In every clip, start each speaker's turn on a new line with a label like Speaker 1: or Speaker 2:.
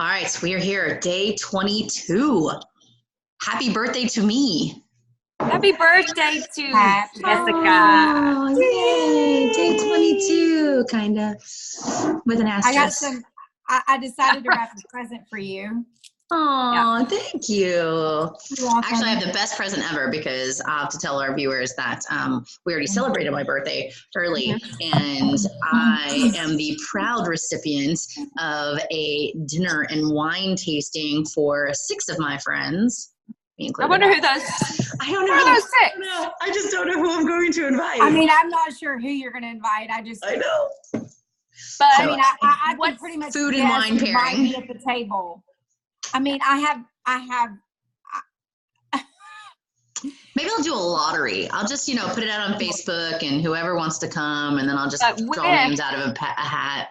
Speaker 1: All right, we are here, day 22. Happy birthday to me.
Speaker 2: Happy birthday to Jessica.
Speaker 1: Oh, yay. Day 22, kind of, with an asterisk.
Speaker 3: I decided to wrap a present for you.
Speaker 1: Oh, thank you. Actually, I have the best present ever because I have to tell our viewers that we already celebrated my birthday early, and I am the proud recipient of a dinner and wine tasting for 6 of my friends.
Speaker 2: I wonder who those.
Speaker 1: I don't know.
Speaker 2: Who are those 6?
Speaker 1: I just don't know who I'm going to invite.
Speaker 3: I mean, I'm not sure who you're going to invite. I
Speaker 1: know.
Speaker 3: But I mean, I can pretty much
Speaker 1: food and wine pairing
Speaker 3: might be at the table. I mean, I have.
Speaker 1: Maybe I'll do a lottery. I'll just, put it out on Facebook, and whoever wants to come, and then I'll just draw names out of a hat.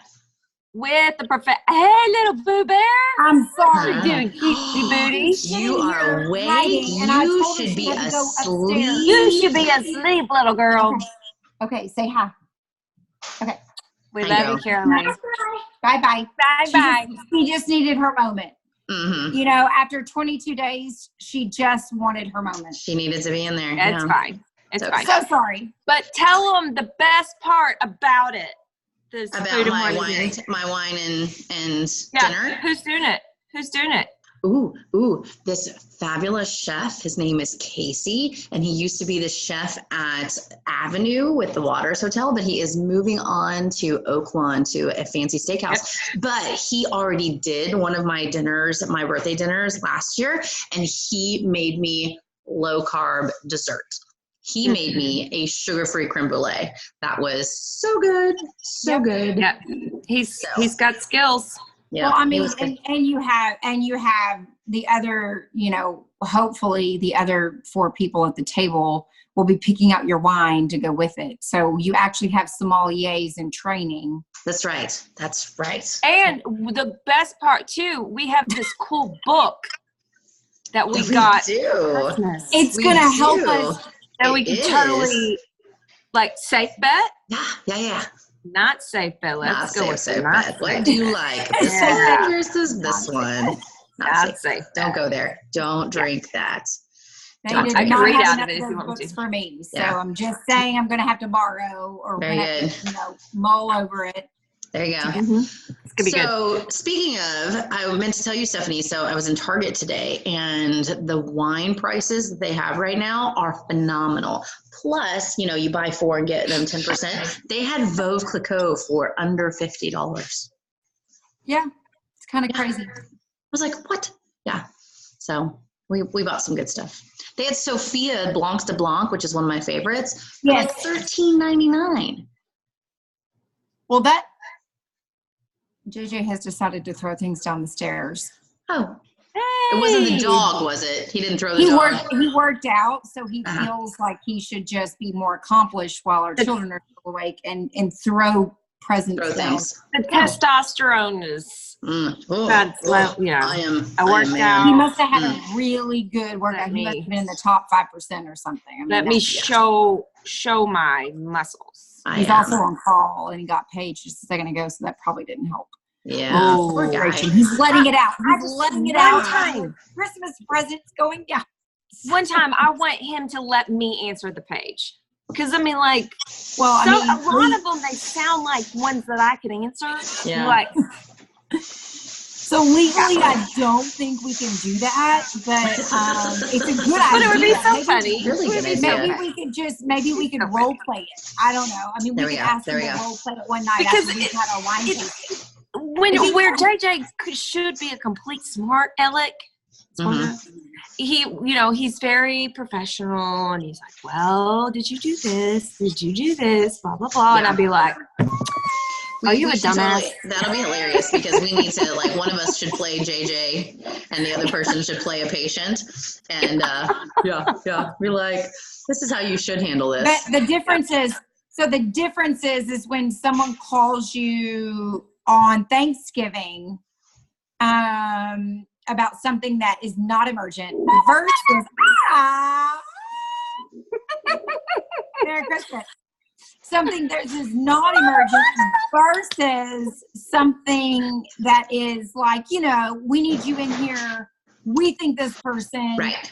Speaker 2: With the hey, little Boo Bear.
Speaker 3: I'm sorry.
Speaker 2: You're doing cutesy booty.
Speaker 1: You are awake. You should be asleep.
Speaker 2: You should be asleep, little girl.
Speaker 3: Okay, say hi. Okay.
Speaker 2: We love you, Caroline.
Speaker 3: Bye-bye.
Speaker 2: Bye-bye.
Speaker 3: She just needed her moment.
Speaker 1: Mm-hmm.
Speaker 3: After 22 days, she just wanted her moment.
Speaker 1: She needed to be in there.
Speaker 2: It's fine. It's fine.
Speaker 3: So sorry.
Speaker 2: But tell them the best part about it.
Speaker 1: About my wine and dinner.
Speaker 2: Who's doing it?
Speaker 1: Ooh, this fabulous chef. His name is Casey, and he used to be the chef at Avenue with the Waters Hotel, but he is moving on to Oak Lawn to a fancy steakhouse. Yep. But he already did one of my dinners, my birthday dinners last year, and he made me low carb dessert. He made me a sugar-free creme brulee. That was so good, good.
Speaker 2: Yeah, he's got skills.
Speaker 1: Yeah,
Speaker 3: well, I mean, and you have the other, hopefully the other 4 people at the table will be picking out your wine to go with it. So you actually have sommeliers in training.
Speaker 1: That's right.
Speaker 2: And the best part too, we have this cool book that we got.
Speaker 1: Do.
Speaker 3: It's going to help us.
Speaker 2: That we can totally, safe bet.
Speaker 1: Yeah.
Speaker 2: Not safe bet. Let's go with
Speaker 1: safe bet. What do you like? This one versus this one. Not safe. Don't go there. Don't drink that.
Speaker 3: I can read out of it if you want to. For me, so I'm just saying I'm going to have to borrow or mull over it.
Speaker 1: There you go.
Speaker 2: Mm-hmm. It's gonna be good.
Speaker 1: So speaking of, I meant to tell you, Stephanie, so I was in Target today, and the wine prices that they have right now are phenomenal. Plus, you buy 4 and get them 10%. They had Veuve Clicquot for under $50.
Speaker 3: Yeah, it's kind of crazy.
Speaker 1: I was like, what? Yeah. So we bought some good stuff. They had Sophia Blancs de Blanc, which is one of my favorites.
Speaker 3: Yes.
Speaker 1: $13.99.
Speaker 3: Well, JJ has decided to throw things down the stairs.
Speaker 1: Oh. Hey. It wasn't the dog, was it? He didn't throw the dog.
Speaker 3: He worked out, so he feels like he should just be more accomplished while our children are still awake and throw presents down.
Speaker 2: The testosterone is that's I worked out.
Speaker 3: He must have had a really good workout. He must have been in the top 5% or something.
Speaker 2: Let me show my muscles.
Speaker 3: He's also on call, and he got paid just a second ago, so that probably didn't help.
Speaker 1: Yeah.
Speaker 3: Oh, he's letting it out. He's letting it out. Christmas presents going down.
Speaker 2: One time, I want him to let me answer the page. Because, a lot of them, they sound like ones that I could answer.
Speaker 1: Yeah.
Speaker 3: So legally, I don't think we can do that, but it's a good idea.
Speaker 2: But it would be so funny.
Speaker 1: Really good idea.
Speaker 3: Maybe we could role play it. I don't know. I mean, we could ask him to role play it one night after we've had our wine tasting.
Speaker 2: Where JJ should be a complete smart aleck. He's very professional, and he's like, well, did you do this? Did you do this? Blah, blah, blah. Yeah. And I'd be like, are you a dumbass?
Speaker 1: That'll be hilarious because we need to, one of us should play JJ and the other person should play a patient. And, be like, this is how you should handle this.
Speaker 3: But the difference is when someone calls you on Thanksgiving, about something that is not emergent versus Merry Christmas. something that is non-emergent versus something that is like, we need you in here. We think this person,
Speaker 1: Right.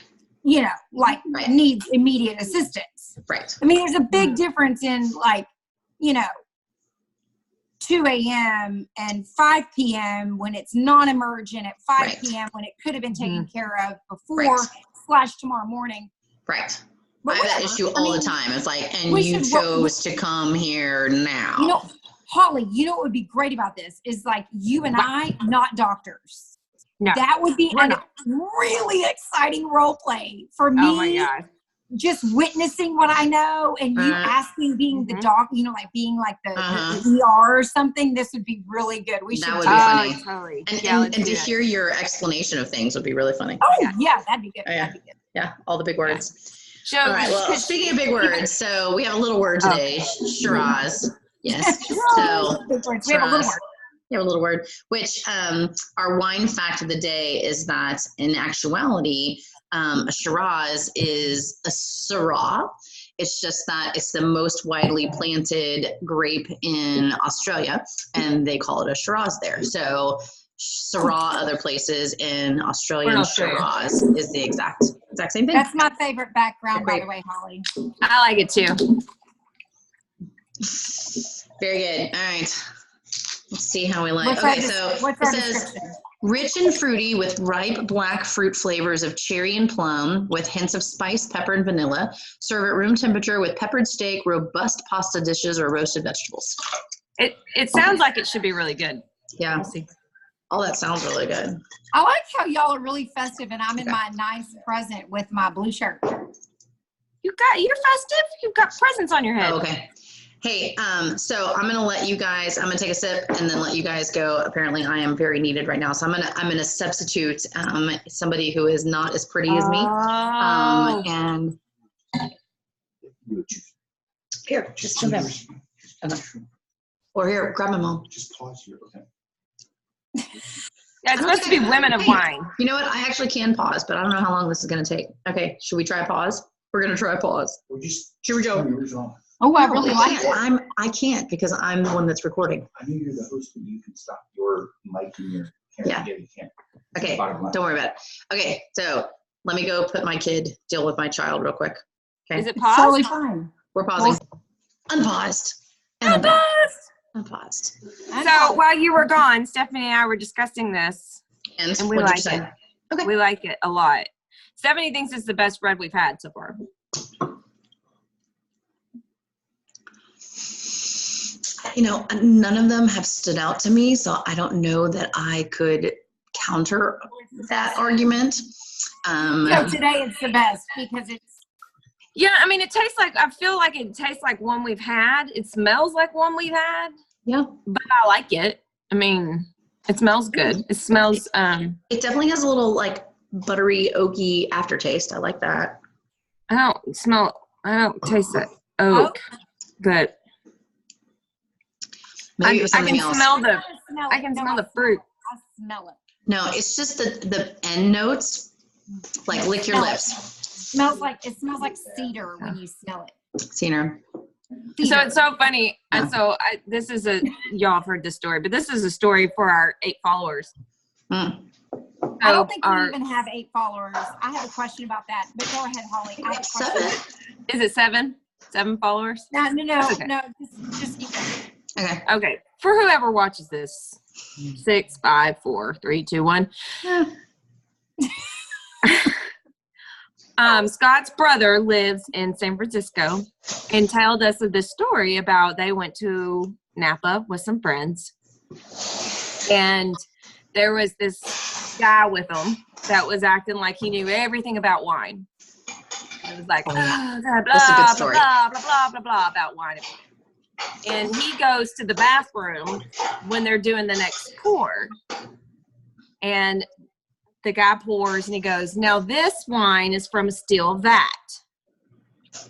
Speaker 3: Right. needs immediate assistance.
Speaker 1: Right.
Speaker 3: I mean, there's a big difference in 2 a.m. and 5 p.m. when it's non-emergent at 5
Speaker 1: Right.
Speaker 3: p.m. when it could have been taken care of
Speaker 1: Right.
Speaker 3: before / tomorrow morning.
Speaker 1: Right.
Speaker 3: But
Speaker 1: I have that
Speaker 3: whatever.
Speaker 1: issue all the time. It's like, and
Speaker 3: we
Speaker 1: you
Speaker 3: should-
Speaker 1: chose to come here now.
Speaker 3: Holly, what would be great about this is you and I, not doctors.
Speaker 2: No,
Speaker 3: That would be
Speaker 2: we're
Speaker 3: a
Speaker 2: not.
Speaker 3: really exciting role play for me.
Speaker 2: Oh my God.
Speaker 3: Just witnessing what I know and you asking, being the doc, being like the ER or something. This would be really good. We should.
Speaker 1: That would be funny.
Speaker 2: Totally.
Speaker 1: And to hear your explanation of things would be really funny.
Speaker 3: Oh yeah, that'd be good.
Speaker 1: Oh, yeah.
Speaker 3: That'd be good.
Speaker 1: Yeah, all the big words.
Speaker 2: So,
Speaker 1: All right. Well, speaking of big words, so we have a little word today, Shiraz. Yes. So
Speaker 3: Big words. We have a little word.
Speaker 1: Yeah, a little word. Which our wine fact of the day is that in actuality, a Shiraz is a Syrah. It's just that it's the most widely planted grape in Australia, and they call it a Shiraz there. So Syrah other places in Australian Shiraz is the exact same thing.
Speaker 3: That's my favorite background, by the way, Holly.
Speaker 2: I like it too.
Speaker 1: Very good. All right. Let's see how we like.
Speaker 3: What's our description?
Speaker 1: Rich and fruity with ripe black fruit flavors of cherry and plum with hints of spice, pepper, and vanilla. Serve at room temperature with peppered steak, robust pasta dishes, or roasted vegetables.
Speaker 2: It sounds like it should be really good.
Speaker 1: Yeah.
Speaker 2: We'll see.
Speaker 1: Oh, that sounds really good.
Speaker 3: I like how y'all are really festive and I'm in my nice present with my blue shirt.
Speaker 2: You're festive. You've got presents on your head.
Speaker 1: Oh, okay. Hey, so I'm gonna let you guys. I'm gonna take a sip and then let you guys go. Apparently, I am very needed right now, so I'm gonna substitute somebody who is not as pretty as me.
Speaker 2: Oh.
Speaker 1: And here, just jump in. Okay. Or here, grab my mom.
Speaker 4: Just pause here. Okay.
Speaker 2: Yeah, it's supposed to be women of wine.
Speaker 1: You know what? I actually can pause, but I don't know how long this is gonna take. Okay, should we try pause? We're gonna try pause. Here we go.
Speaker 3: Oh, I really like it.
Speaker 1: I can't because I'm the one that's recording.
Speaker 4: I know you're the host, but you can stop your mic and your camera.
Speaker 1: Yeah.
Speaker 4: You can't.
Speaker 1: Okay, don't worry about it. Okay, so let me go put my kid, deal with my child real quick. Okay.
Speaker 2: Is it paused?
Speaker 3: Totally fine.
Speaker 1: We're pausing. Unpaused. And I'm back. Unpaused.
Speaker 2: So while you were gone, Stephanie and I were discussing this,
Speaker 1: And
Speaker 2: and we
Speaker 1: what did
Speaker 2: like
Speaker 1: you say?
Speaker 2: it.
Speaker 1: Okay.
Speaker 2: We like it a lot. Stephanie thinks it's the best bread we've had so far.
Speaker 1: You know, none of them have stood out to me, so I don't know that I could counter that argument.
Speaker 3: So today it's the best because it's.
Speaker 2: Yeah, I mean, I feel like it tastes like one we've had. It smells like one we've had.
Speaker 1: Yeah.
Speaker 2: But I like it. I mean, it smells good. It smells,
Speaker 1: It definitely has a little like buttery, oaky aftertaste. I like that.
Speaker 2: I don't taste that oak, but
Speaker 1: Maybe it was
Speaker 2: I
Speaker 1: something
Speaker 2: can
Speaker 1: else.
Speaker 2: smell the,
Speaker 3: smell
Speaker 2: I can smell the fruit.
Speaker 3: I smell it.
Speaker 1: No, it's just the end notes. Like lick your lips.
Speaker 3: It smells like cedar when you smell it.
Speaker 1: Cedar.
Speaker 2: So it's so funny. And so y'all have heard this story, but this is a story for our 8 followers.
Speaker 1: Mm.
Speaker 3: I don't think we even have 8 followers. I have a question about that, but go ahead, Holly. I have a question.
Speaker 1: 7.
Speaker 2: Is it 7? 7 followers?
Speaker 3: No,
Speaker 2: Okay.
Speaker 3: no. Just keep going.
Speaker 1: Okay.
Speaker 2: Okay. For whoever watches this, 6, 5, 4, 3, 2, 1. Scott's brother lives in San Francisco and told us of this story about they went to Napa with some friends, and there was this guy with them that was acting like he knew everything about wine. It was like, blah, blah,
Speaker 1: That's a good
Speaker 2: blah,
Speaker 1: story.
Speaker 2: blah, blah, blah, blah, blah, about wine. And he goes to the bathroom when they're doing the next pour. And the guy pours and he goes, now this wine is from a steel vat.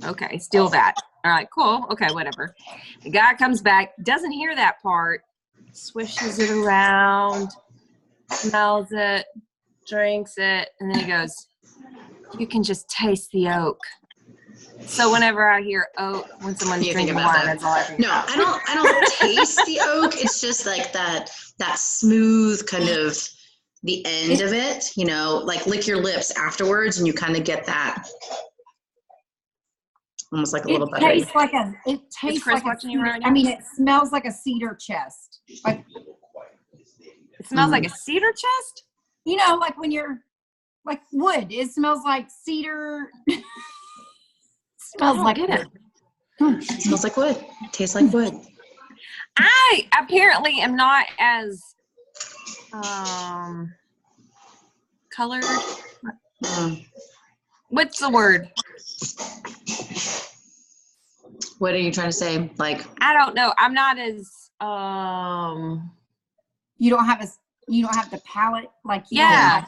Speaker 2: Okay, steel vat. All right, cool. Okay, whatever. The guy comes back, doesn't hear that part, swishes it around, smells it, drinks it, and then he goes, you can just taste the oak. So whenever I hear oak, when someone's
Speaker 1: You think
Speaker 2: drinking
Speaker 1: about
Speaker 2: wine,
Speaker 1: that.
Speaker 2: that's all I think
Speaker 1: No,
Speaker 2: about.
Speaker 1: I don't taste the oak. It's just like that smooth kind of the end of it, you know, like lick your lips afterwards and you kind of get that almost like a little buttery.
Speaker 3: It tastes
Speaker 2: Chris
Speaker 3: like a
Speaker 2: watching you
Speaker 3: cedar,
Speaker 2: right
Speaker 3: I
Speaker 2: now?
Speaker 3: mean, it smells like a cedar chest. Like,
Speaker 2: It smells like a cedar chest?
Speaker 3: you know, like when you're like wood, it smells like cedar. Smells
Speaker 2: I
Speaker 3: like
Speaker 2: don't get it.
Speaker 3: wood.
Speaker 1: It smells like wood. It tastes like wood.
Speaker 2: I apparently am not as colored.
Speaker 1: Mm.
Speaker 2: What's the word?
Speaker 1: What are you trying to say? Like,
Speaker 2: I don't know. I'm not as
Speaker 3: You don't have the palate, like you
Speaker 2: Yeah.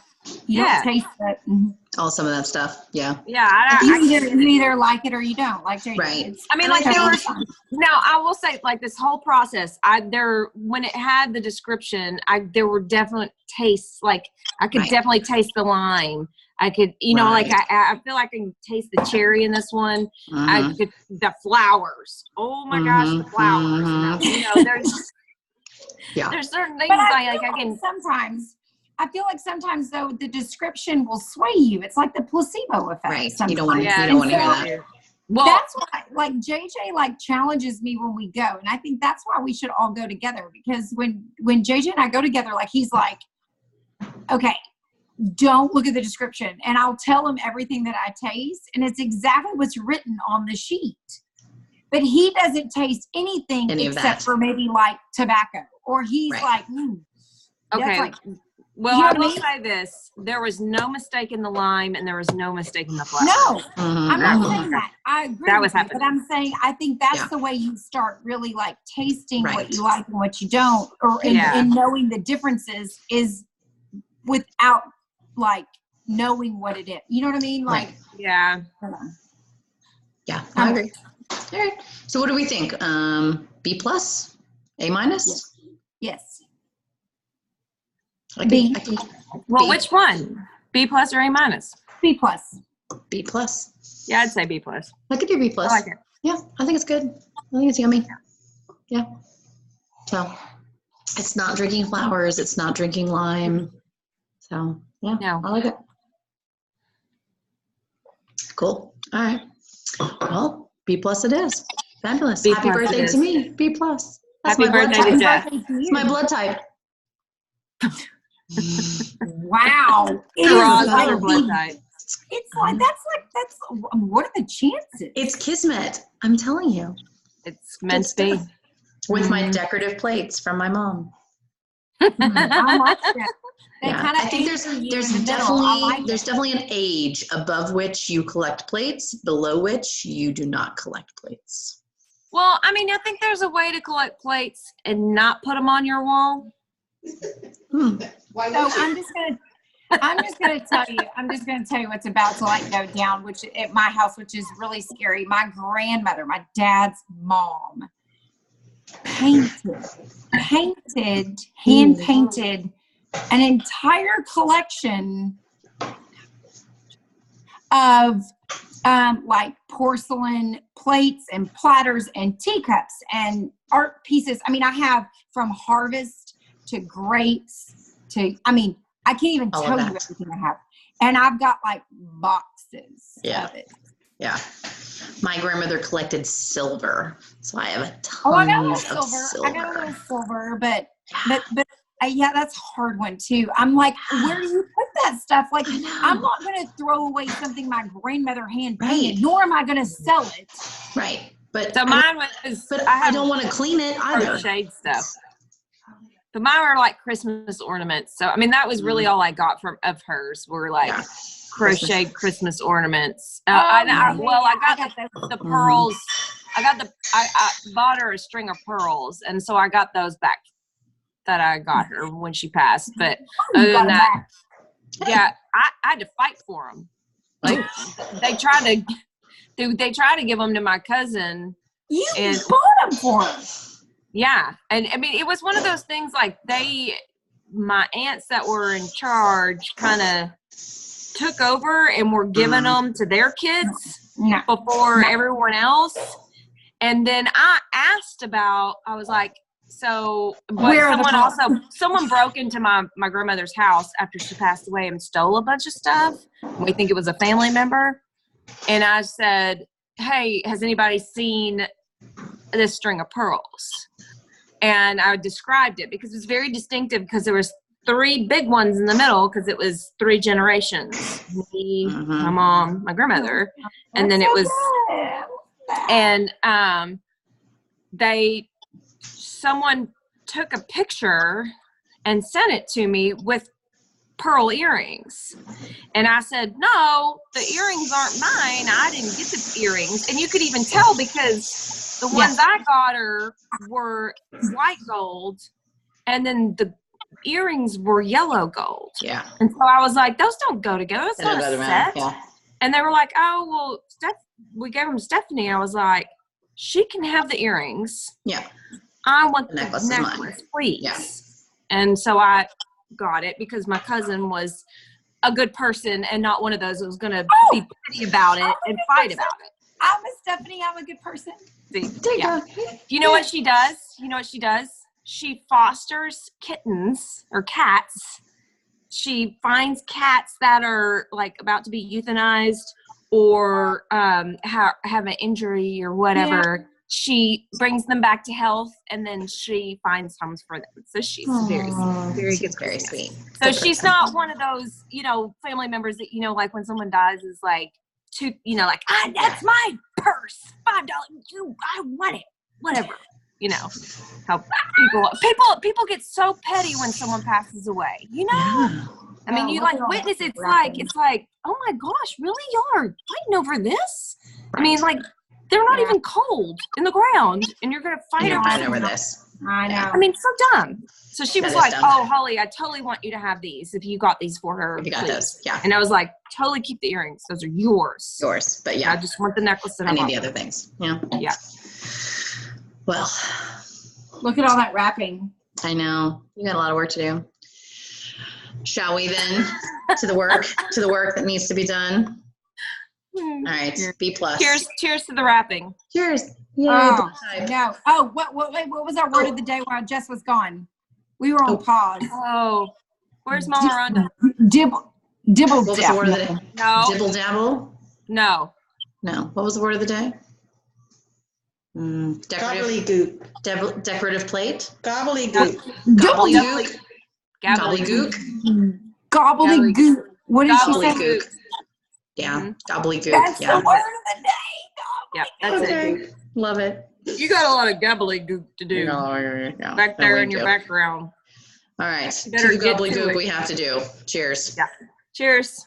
Speaker 3: you
Speaker 2: Yeah.
Speaker 3: don't taste it. Mhm.
Speaker 1: all some of that stuff. Yeah.
Speaker 2: yeah.
Speaker 3: You either like it or you don't. Like Jada,
Speaker 1: Right.
Speaker 3: it's
Speaker 2: I mean,
Speaker 1: And
Speaker 2: like
Speaker 1: I
Speaker 2: there
Speaker 1: think-
Speaker 2: was. Now I will say, like this whole process, when it had the description, there were definite tastes. Like I could
Speaker 1: Right.
Speaker 2: definitely taste the lime. I could, you know, like
Speaker 1: Right.
Speaker 2: I feel like I can taste the cherry in this one. I
Speaker 1: Mhm.
Speaker 2: could the flowers. Oh my gosh, the
Speaker 1: Mhm,
Speaker 2: flowers!
Speaker 1: mhm.
Speaker 2: You know,
Speaker 1: Yeah.
Speaker 2: there's certain things
Speaker 3: But
Speaker 2: I
Speaker 3: feel
Speaker 2: can.
Speaker 3: I feel like sometimes though the description will sway you. It's like the placebo effect.
Speaker 1: Right.
Speaker 3: Sometimes.
Speaker 1: You don't want to.
Speaker 2: Yeah,
Speaker 1: You don't want to hear
Speaker 3: so-
Speaker 1: that.
Speaker 2: Well,
Speaker 3: That's why, like JJ, like challenges me when we go, and I think that's why we should all go together. Because when JJ and I go together, like he's like, okay, don't look at the description, and I'll tell him everything that I taste, and it's exactly what's written on the sheet. But he doesn't taste anything
Speaker 1: Any of
Speaker 3: except
Speaker 1: that.
Speaker 3: for maybe like tobacco, or he's
Speaker 1: Right.
Speaker 3: like, that's
Speaker 2: okay.
Speaker 3: like-
Speaker 2: Well,
Speaker 3: You know
Speaker 2: I
Speaker 3: what I
Speaker 2: will
Speaker 3: mean?
Speaker 2: say this: there was no mistake in the lime, and there was no mistake in the flower.
Speaker 3: no.
Speaker 1: Mhm,
Speaker 3: I'm not
Speaker 1: mhm.
Speaker 3: saying that. I agree
Speaker 2: That
Speaker 3: with
Speaker 2: was
Speaker 3: you,
Speaker 2: happening.
Speaker 3: but I'm saying I think that's
Speaker 1: Yeah.
Speaker 3: the way you start really like tasting what
Speaker 1: Right.
Speaker 3: you like and what you don't, or
Speaker 2: Yeah.
Speaker 3: and knowing the differences is without like knowing what it is. You know what I mean? Like,
Speaker 1: Right.
Speaker 2: Yeah.
Speaker 1: Yeah. I agree. All right. So what do we think? B plus, A minus?
Speaker 3: yes.
Speaker 1: I can,
Speaker 3: B.
Speaker 1: I can
Speaker 2: Well,
Speaker 1: B.
Speaker 2: which one? B plus or A minus?
Speaker 3: B plus.
Speaker 1: B plus.
Speaker 2: Yeah, I'd say B plus.
Speaker 1: I could do B plus.
Speaker 2: I like it.
Speaker 1: Yeah, I think it's good. I think it's yummy. Yeah. So it's not drinking flowers. It's not drinking lime. So yeah,
Speaker 2: No.
Speaker 1: I like it. Cool. All right. Well, B plus it is. Fabulous.
Speaker 2: B
Speaker 1: Happy
Speaker 2: plus it
Speaker 1: birthday
Speaker 2: is.
Speaker 1: to me. B plus. That's
Speaker 2: Happy
Speaker 1: my blood
Speaker 2: birthday to
Speaker 1: type.
Speaker 2: Jeff.
Speaker 1: It's my blood type.
Speaker 3: Wow. It is
Speaker 2: Roz is
Speaker 3: like
Speaker 2: her blood
Speaker 3: the-
Speaker 2: type.
Speaker 3: It's like that's what are the chances?
Speaker 1: It's kismet. I'm telling you.
Speaker 2: It's meant to be.
Speaker 1: stuff. With my
Speaker 2: Mhm.
Speaker 1: decorative plates from my mom.
Speaker 3: I like that. They
Speaker 1: Yeah,
Speaker 3: kind of
Speaker 1: I think there's definitely an age above which you collect plates, below which you do not collect plates.
Speaker 2: Well, I mean, I think there's a way to collect plates and not put them on your wall.
Speaker 1: Hmm.
Speaker 3: So I'm just gonna tell you what's about to like go down, which at my house, which is really scary. My grandmother, my dad's mom, hand painted an entire collection of like porcelain plates and platters and teacups and art pieces. I mean, I have from harvest to grapes to, I mean, I can't even
Speaker 1: All of
Speaker 3: tell you
Speaker 1: that.
Speaker 3: everything I have. And I've got like boxes
Speaker 1: Yeah.
Speaker 3: of it.
Speaker 1: Yeah. My grandmother collected silver, so I have a ton
Speaker 3: Oh, I got a little
Speaker 1: of
Speaker 3: silver. I got a little silver, but
Speaker 1: Yeah.
Speaker 3: yeah, that's a hard one too. I'm like, where do you put that stuff? Like,
Speaker 1: I know.
Speaker 3: I'm not going to throw away something my grandmother hand painted,
Speaker 1: Right.
Speaker 3: nor am I going to sell it.
Speaker 1: Right. But
Speaker 2: So mine was,
Speaker 1: but
Speaker 2: I
Speaker 1: I
Speaker 2: have
Speaker 1: don't want to clean it either.
Speaker 2: crocheted stuff. But mine were like Christmas ornaments. So, I mean, that was really all I got of hers were like
Speaker 1: Yeah.
Speaker 2: crocheted Christmas ornaments.
Speaker 3: Oh,
Speaker 2: I
Speaker 3: yeah,
Speaker 2: got
Speaker 3: those.
Speaker 2: the pearls. I bought her a string of pearls. And so I got those back that I got her when she passed. But
Speaker 3: You
Speaker 2: other
Speaker 3: got
Speaker 2: than
Speaker 3: 'em
Speaker 2: that,
Speaker 3: back.
Speaker 2: yeah, I had to fight for them. Like they tried to give them to my cousin.
Speaker 3: You
Speaker 2: And-
Speaker 3: bought them for her.
Speaker 2: Yeah. And I mean, it was one of those things like my aunts that were in charge kind of took over and were giving them to their kids
Speaker 3: No.
Speaker 2: before everyone else. And then I asked about, I was like, so, but
Speaker 3: Where are the
Speaker 2: someone broke into my grandmother's house after she passed away and stole a bunch of stuff. We think it was a family member. And I said, hey, has anybody seen this string of pearls? And I described it because it was very distinctive because there was 3 big ones in the middle because it was 3 generations. Me, my mom, my grandmother. And then it was, and someone took a picture and sent it to me with pearl earrings. And I said, no, the earrings aren't mine. I didn't get the earrings. And you could even tell because the ones I got her were white gold. And then the earrings were yellow gold.
Speaker 1: Yeah.
Speaker 2: And so I was like, those don't go together. It's not a set.
Speaker 1: Yeah.
Speaker 2: And they were like, oh, well, we gave them to Stephanie. I was like, she can have the earrings.
Speaker 1: Yeah.
Speaker 2: I want
Speaker 1: The
Speaker 2: the
Speaker 1: necklace is
Speaker 2: necklace,
Speaker 1: mine.
Speaker 2: please.
Speaker 1: Yeah.
Speaker 2: And so I got it because my cousin was a good person and not one of those that was going to be petty about it and fight about it.
Speaker 3: I'm a Stephanie. I'm a good person.
Speaker 2: See?
Speaker 1: There you
Speaker 2: Yeah.
Speaker 1: go.
Speaker 2: You know what she does? She fosters kittens or cats. She finds cats that are like about to be euthanized or have an injury or whatever. She brings them back to health and then she finds homes for them. So she's very
Speaker 1: She's very sweet.
Speaker 2: So
Speaker 1: Good
Speaker 2: she's
Speaker 1: person.
Speaker 2: not one of those, family members that, like when someone dies is like, that's my purse, $5. I want it, whatever. How people get so petty when someone passes away.
Speaker 1: Yeah.
Speaker 2: I mean, you
Speaker 3: look at all
Speaker 2: witness.
Speaker 3: that
Speaker 2: It's like, oh my gosh, really, y'all are fighting over this? I mean, like they're not even cold in the ground, and you're gonna fight
Speaker 1: You're
Speaker 2: over
Speaker 1: fighting
Speaker 2: something.
Speaker 1: over this.
Speaker 3: I know.
Speaker 2: I mean, so dumb. So she
Speaker 1: That
Speaker 2: was
Speaker 1: is
Speaker 2: like,
Speaker 1: dumb.
Speaker 2: "Oh, Holly, I totally want you to have these. If you got these for her,
Speaker 1: If you got
Speaker 2: please."
Speaker 1: those, yeah,
Speaker 2: And I was like, "Totally keep the earrings. Those are yours.
Speaker 1: yours. But
Speaker 2: I
Speaker 1: yeah,
Speaker 2: just want the necklace that
Speaker 1: I
Speaker 2: I
Speaker 1: need
Speaker 2: want."
Speaker 1: the other things. Yeah.
Speaker 2: Yeah.
Speaker 1: Well,
Speaker 3: Look at all that wrapping.
Speaker 1: I know you got a lot of work to do. Shall we then to the work that needs to be done? All right, B+.
Speaker 2: Cheers to the wrapping.
Speaker 1: Cheers. Yay,
Speaker 3: Oh,
Speaker 1: blood type.
Speaker 3: no. Oh, what was our word of the day while Jess was gone? We were on pause.
Speaker 2: Oh, where's Mama Rhonda?
Speaker 3: Dibble
Speaker 1: What was the word of the day?
Speaker 2: No,
Speaker 1: Dibble dabble?
Speaker 2: no.
Speaker 1: No. What was the word of the day? Decorative.
Speaker 5: Gobbledygook.
Speaker 1: Decorative plate.
Speaker 5: Gobbledygook.
Speaker 1: Gobbledygook.
Speaker 2: Gobbledygook.
Speaker 3: Gobbledygook. What did she say?
Speaker 1: Gobbledygook. Yeah.
Speaker 2: Mhm.
Speaker 1: Gobbledygook.
Speaker 3: That's
Speaker 1: Yeah.
Speaker 3: the word of the day.
Speaker 2: Yep, that's it.
Speaker 5: Okay.
Speaker 1: Love it.
Speaker 2: You got a lot of gobbledygook to do
Speaker 1: Yeah.
Speaker 2: back there
Speaker 1: we
Speaker 2: in your
Speaker 1: do.
Speaker 2: background.
Speaker 1: All right.
Speaker 2: You better
Speaker 1: To the
Speaker 2: get to
Speaker 1: gobbledygook
Speaker 2: it.
Speaker 1: we have to do. Cheers.
Speaker 2: Yeah. Cheers.